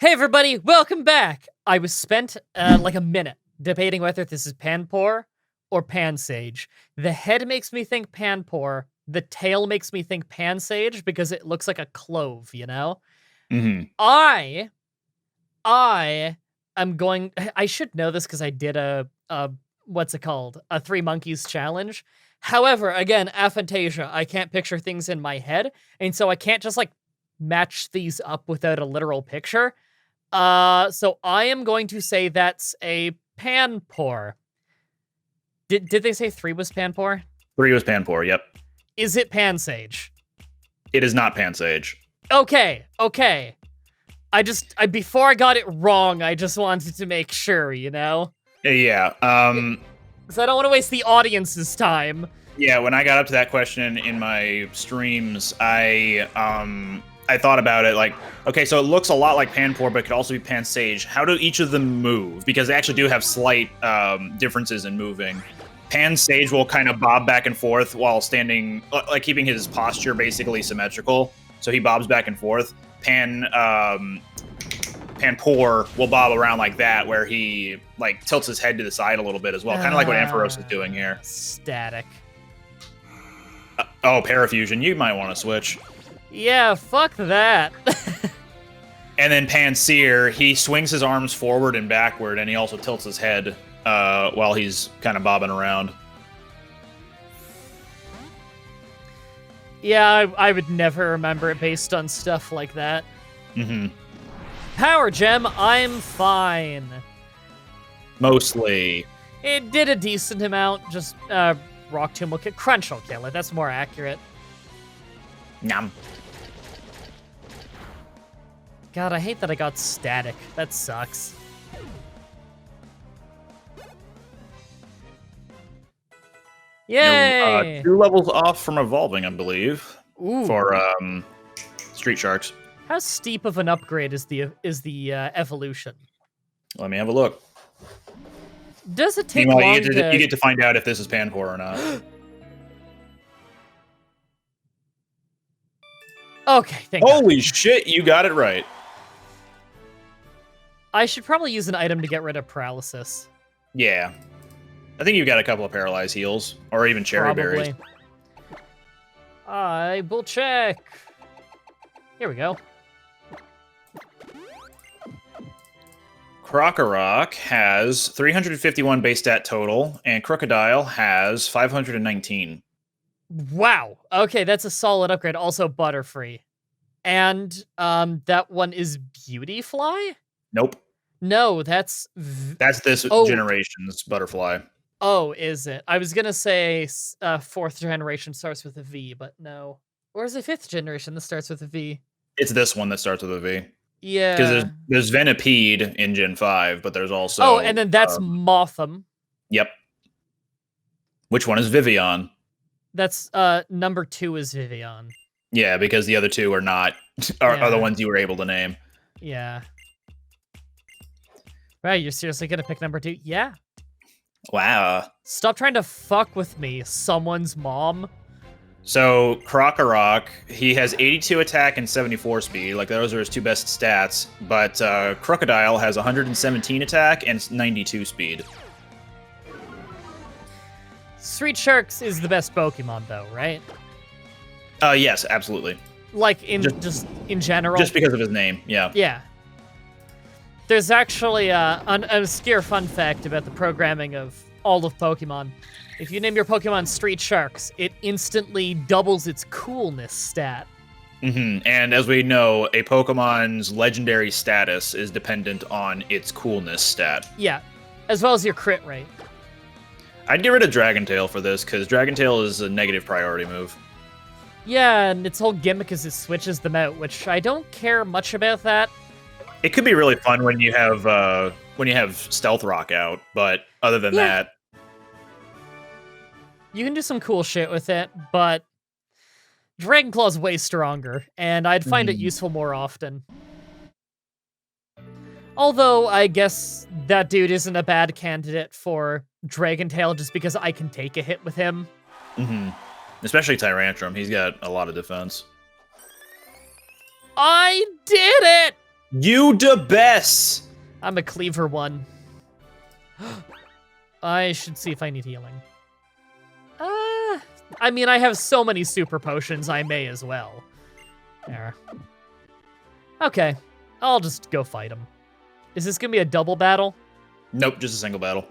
Hey everybody, welcome back! I was spent like a minute debating whether this is Panpour or Pansage. The head makes me think Panpour, the tail makes me think Pansage because it looks like a clove, you know? Mm-hmm. I am going, I should know this because I did a what's it called? A Three Monkeys challenge. However, again, aphantasia, I can't picture things in my head, and so I can't just like match these up without a literal picture. So I am going to say that's a Panpour. Did they say 3 was Panpour? 3 was Panpour, yep. Is it Pansage? It is not Pansage. Okay. Before I got it wrong, I just wanted to make sure, you know? Yeah, Because I don't want to waste the audience's time. Yeah, when I got up to that question in my streams, I thought about it like, okay, so it looks a lot like Panpour, but it could also be Pansage. How do each of them move? Because they actually do have slight differences in moving. Pansage will kind of bob back and forth while standing, like keeping his posture basically symmetrical. So he bobs back and forth. Panpour will bob around like that, where he like tilts his head to the side a little bit as well, kind of like what Ampharos is doing here. Static. Oh, Parafusion, you might want to switch. Yeah, fuck that. And then Panseer, he swings his arms forward and backward, and he also tilts his head while he's kind of bobbing around. Yeah, I would never remember it based on stuff like that. Mm-hmm. Power Gem, I'm fine. Mostly. It did a decent amount, just Rock Tomb will kill. Crunch will kill it, that's more accurate. Nom. God, I hate that I got static. That sucks. Yay! You're, 2 levels off from evolving, I believe. Ooh. For Street Sharks. How steep of an upgrade is the evolution? Let me have a look. Does it take long you get to find out if this is Panpour or not. Okay, thank Holy God. shit, you got it right. I should probably use an item to get rid of paralysis. Yeah. I think you've got a couple of paralyzed heals, or even cherry berries. I will check. Here we go. Crocoroc has 351 base stat total, and Crocodile has 519. Wow. Okay, that's a solid upgrade. Also Butterfree. And that one is Beautyfly? Nope. No, that's this generation's Butterfly. Oh, is it? I was gonna say 4th generation starts with a V, but no. Or is it 5th generation that starts with a V? It's this one that starts with a V. Yeah. Because there's Venipede in Gen 5, but there's also... Oh, and then that's Motham. Yep. Which one is Vivian? That's number 2 is Vivian. Yeah, because the other 2 are not are the ones you were able to name. Yeah. Right, you're seriously gonna pick number 2? Yeah. Wow. Stop trying to fuck with me, someone's mom. So, Crocoroc, he has 82 attack and 74 speed. Like, those are his 2 best stats. But Crocodile has 117 attack and 92 speed. Street Sharks is the best Pokemon, though, right? Yes, absolutely. Like, just in general? Just because of his name, yeah. Yeah. There's actually an obscure fun fact about the programming of all of Pokemon. If you name your Pokemon Street Sharks, it instantly doubles its coolness stat. Mm-hmm. And as we know, a Pokemon's legendary status is dependent on its coolness stat. Yeah, as well as your crit rate. I'd get rid of Dragon Tail for this, because Dragon Tail is a negative priority move. Yeah, and its whole gimmick is it switches them out, which I don't care much about that. It could be really fun when you have Stealth Rock out, but other than that... You can do some cool shit with it, but Dragon Claw's way stronger, and I'd find it useful more often. Although, I guess that dude isn't a bad candidate for Dragon Tail just because I can take a hit with him. Mm-hmm. Especially Tyrantrum, he's got a lot of defense. I did it! You the best. I'm a cleaver 1. I should see if I need healing. I mean, I have so many super potions, I may as well. There. Okay, I'll just go fight him. Is this gonna be a double battle? Nope, just a single battle.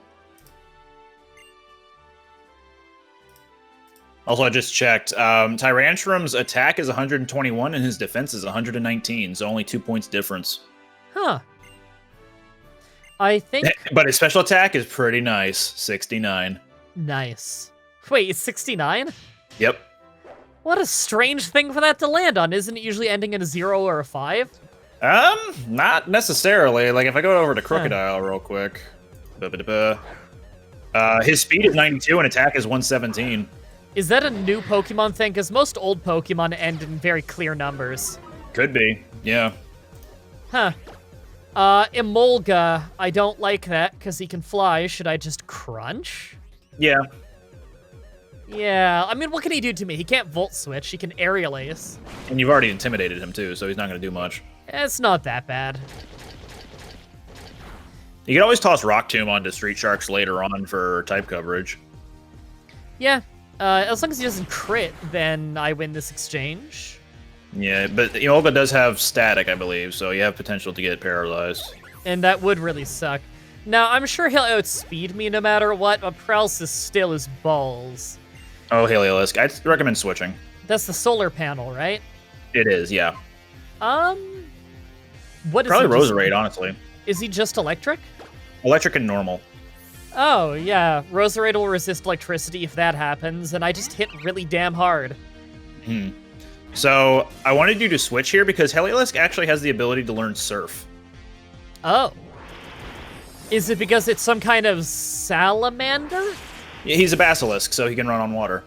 Also, I just checked. Tyrantrum's attack is 121 and his defense is 119, so only 2 points difference. Huh. I think... But his special attack is pretty nice, 69. Nice. Wait, it's 69? Yep. What a strange thing for that to land on. Isn't it usually ending in a 0 or a 5? Not necessarily. Like, if I go over to Crocodile real quick. His speed is 92 and attack is 117. Is that a new Pokemon thing? Because most old Pokemon end in very clear numbers. Could be, yeah. Huh. Emolga, I don't like that because he can fly. Should I just crunch? Yeah. Yeah, I mean, what can he do to me? He can't Volt Switch, he can Aerial Ace. And you've already intimidated him too, so he's not going to do much. It's not that bad. You can always toss Rock Tomb onto Street Sharks later on for type coverage. Yeah, as long as he doesn't crit, then I win this exchange. Yeah, but Olga does have static, I believe, so you have potential to get paralyzed. And that would really suck. Now, I'm sure he'll outspeed me no matter what, but paralysis still is balls. Oh, Heliolisk. I'd recommend switching. That's the solar panel, right? It is, yeah. What is Probably he just- Roserade, honestly. Is he just electric? Electric and normal. Oh, yeah. Roserade will resist electricity if that happens, and I just hit really damn hard. So, I wanted you to switch here because Heliolisk actually has the ability to learn Surf. Oh. Is it because it's some kind of salamander? Yeah, he's a basilisk, so he can run on water.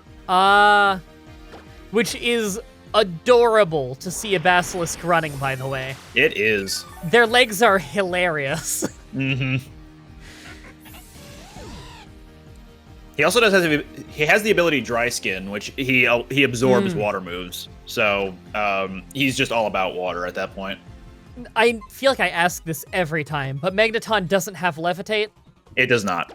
Which is adorable to see a basilisk running, by the way. It is. Their legs are hilarious. Mm-hmm. He also he has the ability Dry Skin, which he absorbs water moves. So he's just all about water at that point. I feel like I ask this every time, but Magneton doesn't have Levitate? It does not.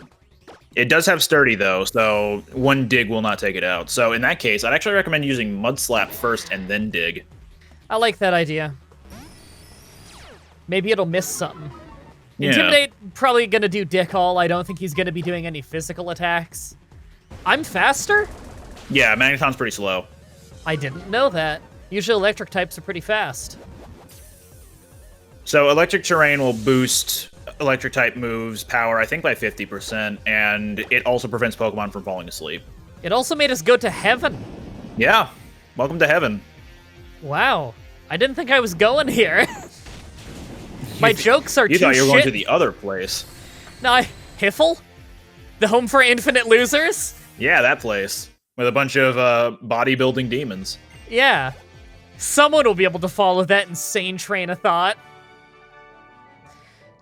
It does have Sturdy, though, so one dig will not take it out. So in that case, I'd actually recommend using Mud Slap first and then dig. I like that idea. Maybe it'll miss something. Yeah. Intimidate, probably gonna do dick all. I don't think he's gonna be doing any physical attacks. I'm faster? Yeah, Magneton's pretty slow. I didn't know that. Usually electric types are pretty fast. So electric terrain will boost electric type moves power, I think, by 50%, and it also prevents Pokemon from falling asleep. It also made us go to heaven. Yeah, welcome to heaven. Wow, I didn't think I was going here. My jokes are too You thought you were shit. going to the other place. No, Hiffle? The home for infinite losers? Yeah, that place. With a bunch of bodybuilding demons. Yeah. Someone will be able to follow that insane train of thought.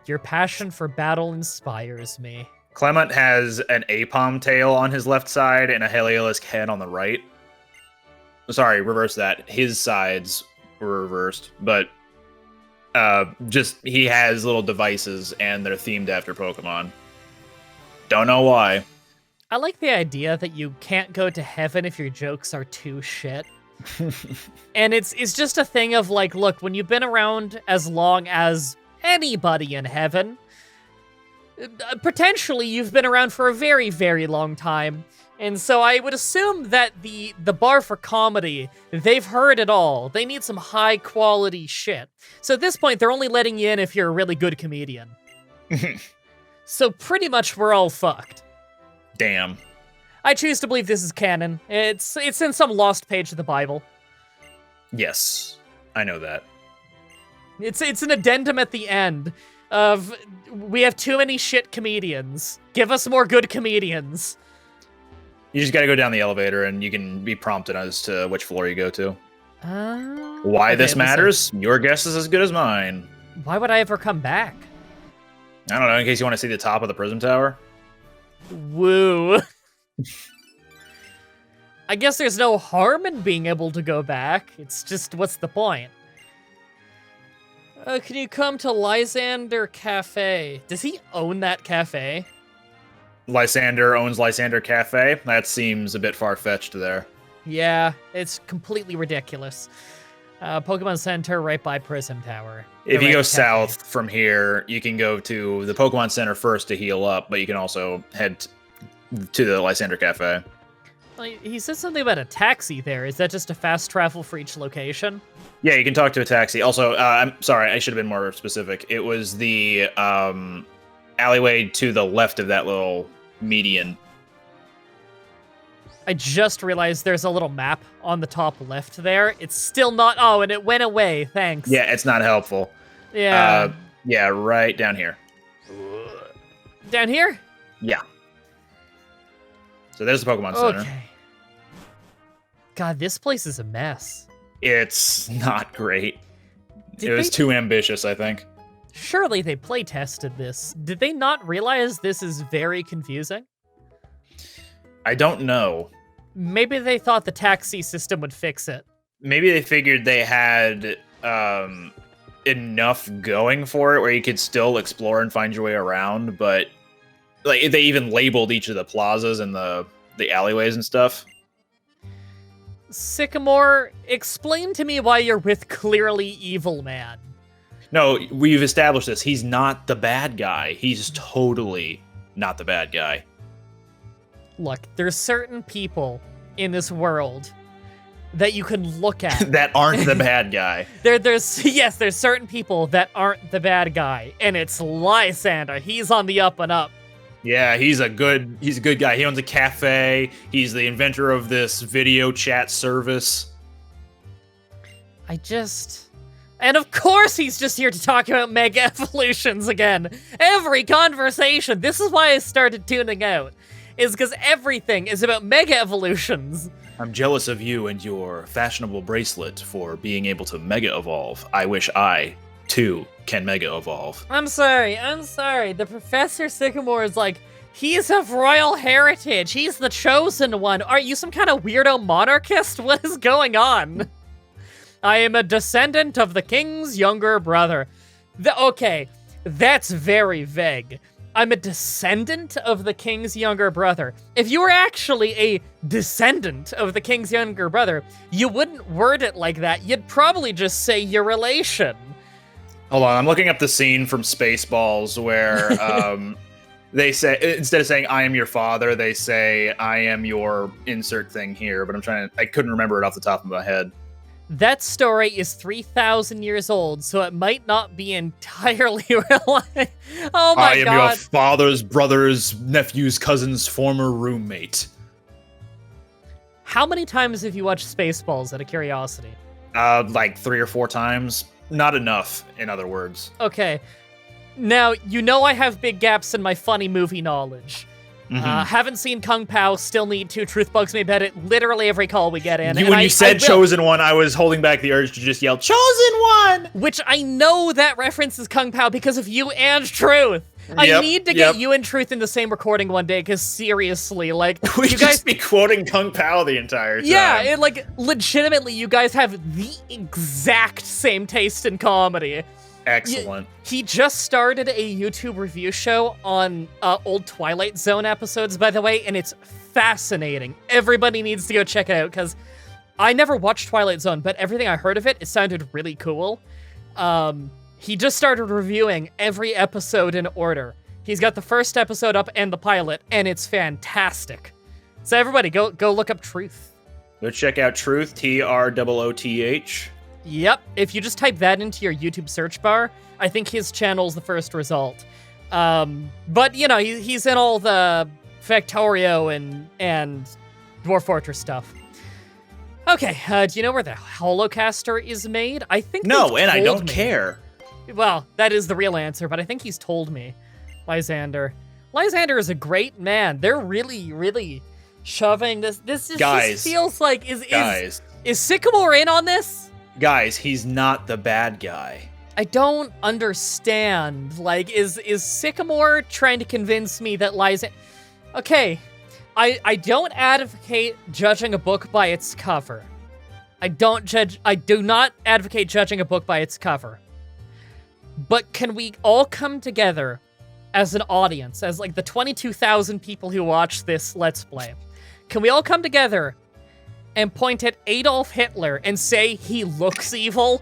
Your passion for battle inspires me. Clement has an Apom tail on his left side and a Heliolisk head on the right. Sorry, reverse that. His sides were reversed, but just he has little devices and they're themed after Pokemon. Don't know why. I like the idea that you can't go to heaven if your jokes are too shit. And it's just a thing of like, look, when you've been around as long as anybody in heaven, potentially you've been around for a very, very long time. And so I would assume that the bar for comedy, they've heard it all. They need some high quality shit. So at this point, they're only letting you in if you're a really good comedian. So pretty much we're all fucked. Damn. I choose to believe this is canon. It's in some lost page of the Bible. Yes, I know that. It's an addendum at the end of, we have too many shit comedians. Give us more good comedians. You just gotta go down the elevator and you can be prompted as to which floor you go to. Why okay, this matters? Your guess is as good as mine. Why would I ever come back? I don't know, in case you want to see the top of the Prism Tower. Woo. I guess there's no harm in being able to go back. It's just, what's the point? Can you come to Lysander Cafe? Does he own that cafe? Lysander owns Lysander Cafe? That seems a bit far-fetched there. Yeah, it's completely ridiculous. Pokemon Center right by Prism Tower. If you Right go cafe. south from here, you can go to the Pokemon Center first to heal up, but you can also head to the Lysander Cafe. He said something about a taxi there. Is that just a fast travel for each location? Yeah, you can talk to a taxi. Also, I'm sorry, I should have been more specific. It was the alleyway to the left of that little median. I just realized there's a little map on the top left there. It's still not... Oh, and it went away. Thanks. Yeah, it's not helpful. Yeah. Yeah, right down here. Down here? Yeah. So there's the Pokemon Center. Okay. God, this place is a mess. It's not great. Did It was they- too ambitious, I think. Surely they play tested this. Did they not realize this is very confusing? I don't know. Maybe they thought the taxi system would fix it. Maybe they figured they had enough going for it where you could still explore and find your way around, but like they even labeled each of the plazas and the alleyways and stuff. Sycamore, explain to me why you're with clearly evil man. No, we've established this. He's not the bad guy. He's totally not the bad guy. Look, there's certain people in this world that you can look at. That aren't the bad guy. There's certain people that aren't the bad guy, and it's Lysander. He's on the up and up. Yeah, he's a good guy. He owns a cafe. He's the inventor of this video chat service. And of course he's just here to talk about Mega Evolutions again. Every conversation. This is why I started tuning out. Is because everything is about Mega Evolutions. I'm jealous of you and your fashionable bracelet for being able to Mega Evolve. I wish I, too, can Mega Evolve. I'm sorry. The Professor Sycamore is like, he's of royal heritage. He's the chosen one. Are you some kind of weirdo monarchist? What is going on? I am a descendant of the king's younger brother. Okay, that's very vague. I'm a descendant of the king's younger brother. If you were actually a descendant of the king's younger brother, you wouldn't word it like that. You'd probably just say your relation. Hold on, I'm looking up the scene from Spaceballs where they say, instead of saying I am your father, they say I am your insert thing here, but I couldn't remember it off the top of my head. That story is 3,000 years old, so it might not be entirely real. Oh my I am god. your father's brother's nephew's cousin's former roommate. How many times have you watched Spaceballs out of curiosity? Like 3 or 4 times. Not enough, in other words. Okay. Now, you know I have big gaps in my funny movie knowledge. Haven't seen Kung Pao, still need to. Truth bugs me about it literally every call we get in. When you said Chosen One, I was holding back the urge to just yell, Chosen One! Which I know that references Kung Pao because of you and Truth. I need to get you and Truth in the same recording one day, because seriously, like, We you just guys... be quoting Kung Pao the entire time. Yeah, legitimately, you guys have the exact same taste in comedy. Excellent. He just started a YouTube review show on old Twilight Zone episodes, by the way, and it's fascinating. Everybody needs to go check it out, because I never watched Twilight Zone, but everything I heard of it, it sounded really cool. He just started reviewing every episode in order. He's got the first episode up and the pilot, and it's fantastic. So everybody, go look up Truth. Go check out Truth, TROOTH. Yep, if you just type that into your YouTube search bar, I think his channel's the first result. But, you know, he's in all the Factorio and Dwarf Fortress stuff. Okay, do you know where the Holocaster is made? I think No, and I told don't me. care. Well, that is the real answer, but I think he's told me. Lysander. Lysander is a great man. They're really, really shoving this. This just feels like is Sycamore in on this? Guys, he's not the bad guy. I don't understand. Like, is Sycamore trying to convince me that Lysander... Okay, I don't advocate judging a book by its cover. I do not advocate judging a book by its cover. But can we all come together as an audience, as like the 22,000 people who watch this Let's Play? Can we all come together and point at Adolf Hitler and say he looks evil?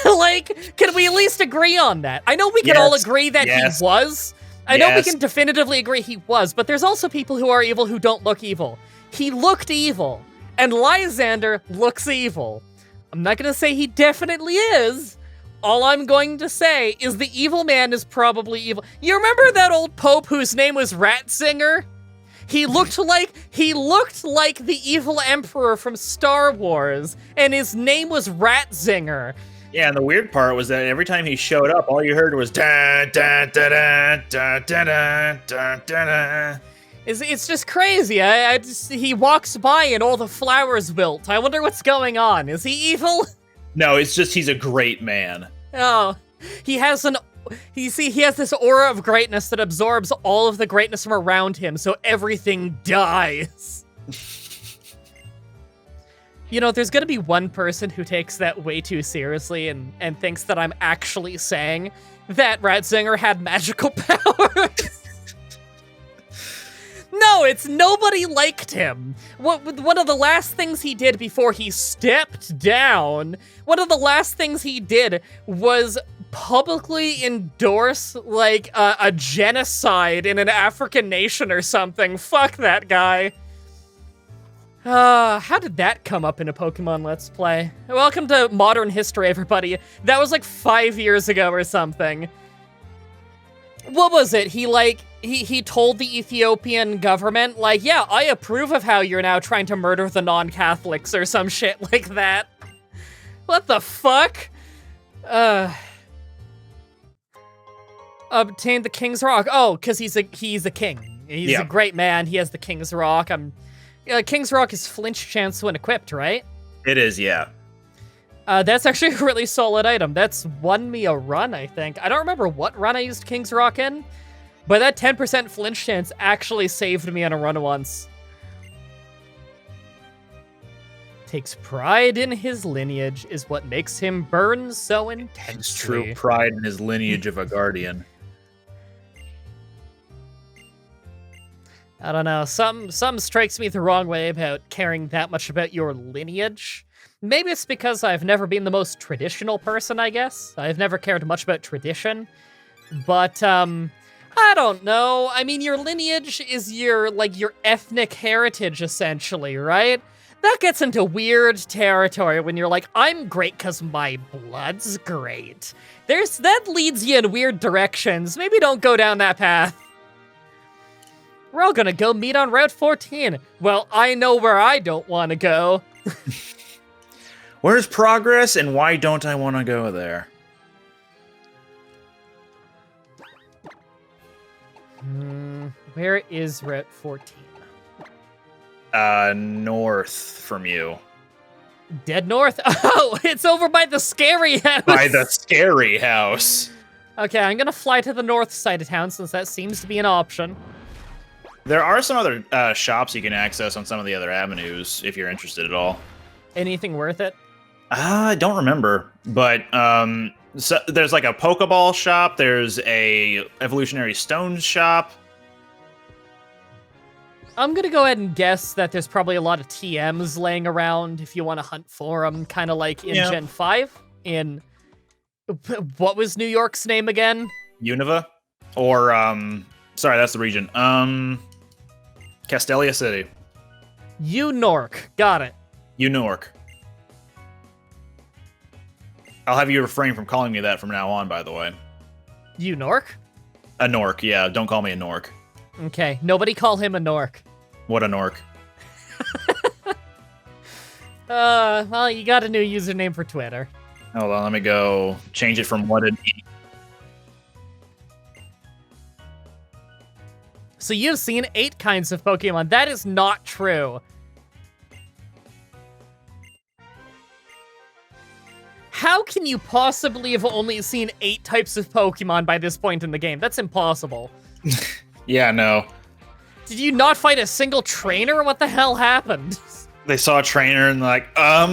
Like, can we at least agree on that? I know we can all agree that he was. I know we can definitively agree he was, but there's also people who are evil who don't look evil. He looked evil, and Lysander looks evil. I'm not gonna say he definitely is. All I'm going to say is the evil man is probably evil. You remember that old pope whose name was Ratzinger? He looked like the evil emperor from Star Wars, and his name was Ratzinger. Yeah, and the weird part was that every time he showed up, all you heard was da da da da da da da da da. It's just crazy. He walks by and all the flowers wilt. I wonder what's going on. Is he evil? No, it's just he's a great man. Oh, he has this aura of greatness that absorbs all of the greatness from around him, so everything dies. You know, there's gonna be one person who takes that way too seriously and thinks that I'm actually saying that Ratzinger had magical powers. No, it's nobody liked him. One of the last things he did before he stepped down, one of the last things he did was publicly endorse, like, a genocide in an African nation or something. Fuck that guy. How did that come up in a Pokemon Let's Play? Welcome to Modern History, everybody. That was like 5 years ago or something. What was it? He told the Ethiopian government, like, yeah, I approve of how you're now trying to murder the non-Catholics or some shit like that. What the fuck? Obtained the King's Rock. Oh, because he's a king. He's a great man. He has the King's Rock. King's Rock is flinch chance when equipped, right? It is, yeah. That's actually a really solid item. That's won me a run, I think. I don't remember what run I used King's Rock in, but that 10% flinch chance actually saved me on a run once. Takes pride in his lineage is what makes him burn so intensely. It's true pride in his lineage of a guardian. I don't know, some strikes me the wrong way about caring that much about your lineage. Maybe it's because I've never been the most traditional person, I guess. I've never cared much about tradition. But, I don't know. I mean, your lineage is your ethnic heritage, essentially, right? That gets into weird territory when you're like, I'm great because my blood's great. That leads you in weird directions. Maybe don't go down that path. We're all gonna go meet on Route 14. Well, I know where I don't want to go. Where's progress and why don't I want to go there? Where is Route 14? North from you. Dead north? Oh, it's over by the scary house. By the scary house. Okay, I'm gonna fly to the north side of town since that seems to be an option. There are some other shops you can access on some of the other avenues if you're interested at all. Anything worth it? I don't remember, but so there's like a Pokeball shop. There's a Evolutionary Stones shop. I'm gonna go ahead and guess that there's probably a lot of TMs laying around if you want to hunt for them, kind of like in Gen 5. In what was New York's name again? Unova, or sorry, that's the region. Castelia City. Unork, got it. Unork. I'll have you refrain from calling me that from now on, by the way. Unork? A Nork, yeah. Don't call me a Nork. Okay, nobody call him a Nork. What a Nork. Well, you got a new username for Twitter. Hold on, let me go change it from what it is. So you've seen 8 kinds of Pokemon. That is not true. How can you possibly have only seen 8 types of Pokemon by this point in the game? That's impossible. Yeah, no. Did you not fight a single trainer? What the hell happened? They saw a trainer and like, let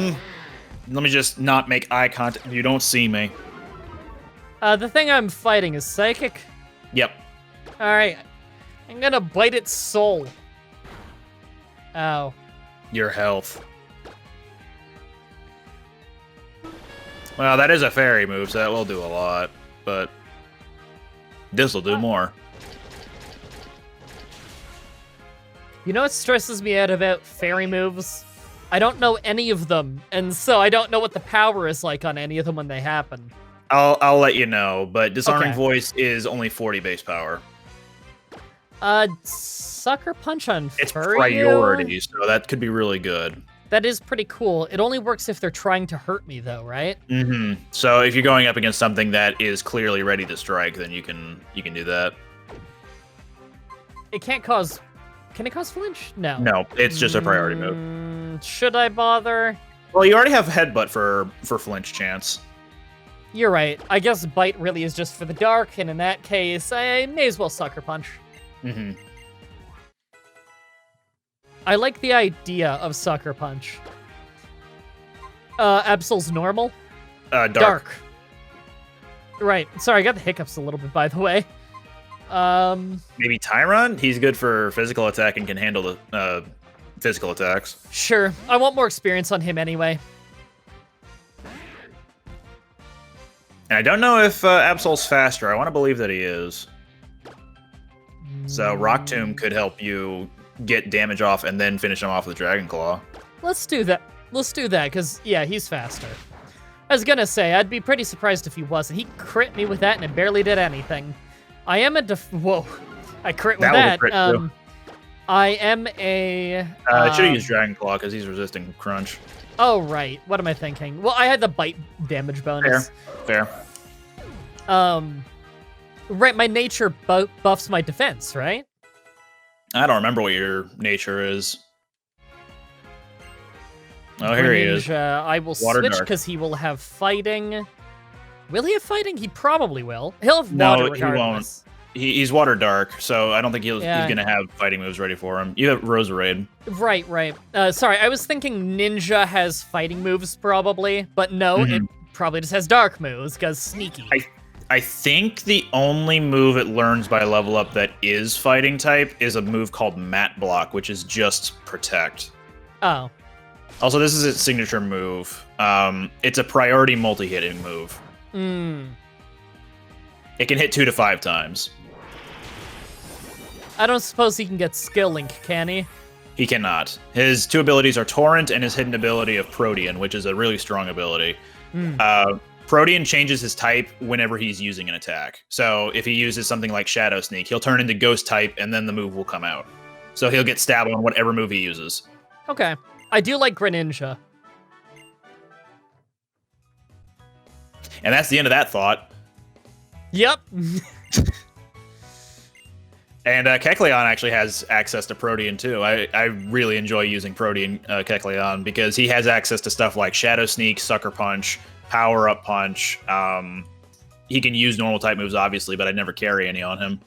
me just not make eye contact. You don't see me. The thing I'm fighting is psychic. Yep. All right, I'm gonna bite its soul. Ow. Your health. Well, that is a fairy move, so that will do a lot, but this will do more. You know what stresses me out about fairy moves? I don't know any of them, and so I don't know what the power is like on any of them when they happen. I'll let you know, but Disarming Okay. Voice is only 40 base power. Sucker Punch on It's Furry? priority, so that could be really good. That is pretty cool. It only works if they're trying to hurt me, though, right? Mm-hmm. So if you're going up against something that is clearly ready to strike, then you can do that. It can't cause... Can it cause flinch? No. No, it's just a priority move. Should I bother? Well, you already have Headbutt for flinch chance. You're right. I guess Bite really is just for the dark, and in that case, I may as well Sucker Punch. Mm-hmm. I like the idea of Sucker Punch. Absol's normal? Dark. Right. Sorry, I got the hiccups a little bit, by the way. Maybe Tyron? He's good for physical attack and can handle the physical attacks. Sure. I want more experience on him anyway. And I don't know if Absol's faster. I want to believe that he is. So Rock Tomb could help you get damage off and then finish him off with Dragon Claw. Let's do that. Let's do that, because, yeah, he's faster. I was gonna say, I'd be pretty surprised if he wasn't. He crit me with that, and it barely did anything. I am a whoa. I crit with That was that. a crit, too. I am a... It should have used Dragon Claw because he's resisting Crunch. Oh, right. What am I thinking? Well, I had the bite damage bonus. Fair. Right, my nature buffs my defense, right? I don't remember what your nature is. Oh, here he is. I will Water switch Dark. because he will have fighting. Will he have fighting? He probably will. He'll have No, water he won't. regardless. He's Water Dark, so I don't think he's going to have fighting moves ready for him. You have Roserade. Right. Sorry, I was thinking Ninja has fighting moves probably, but no, it probably just has dark moves because sneaky. I think the only move it learns by level up that is fighting type is a move called Mat Block, which is just Protect. Oh. Also, this is its signature move. It's a priority multi-hitting move. It can hit 2 to 5 times. I don't suppose he can get Skill Link, can he? He cannot. His 2 abilities are Torrent and his hidden ability of Protean, which is a really strong ability. Protean changes his type whenever he's using an attack. So if he uses something like Shadow Sneak, he'll turn into Ghost type, and then the move will come out. So he'll get stabbed on whatever move he uses. Okay. I do like Greninja. And that's the end of that thought. Yep. And Kecleon actually has access to Protean too. I really enjoy using Protean Kecleon because he has access to stuff like Shadow Sneak, Sucker Punch, Power Up Punch. He can use normal type moves, obviously, but I never carry any on him.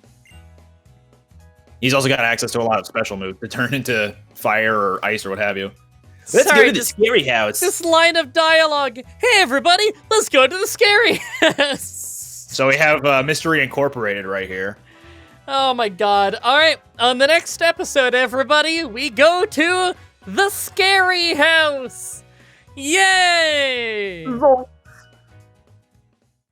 He's also got access to a lot of special moves to turn into fire or ice or what have you. Let's go to the scary house. This line of dialogue. Hey, everybody, let's go to the scary house. So we have Mystery Incorporated right here. Oh my god. All right, on the next episode, everybody, we go to the scary house. Yay!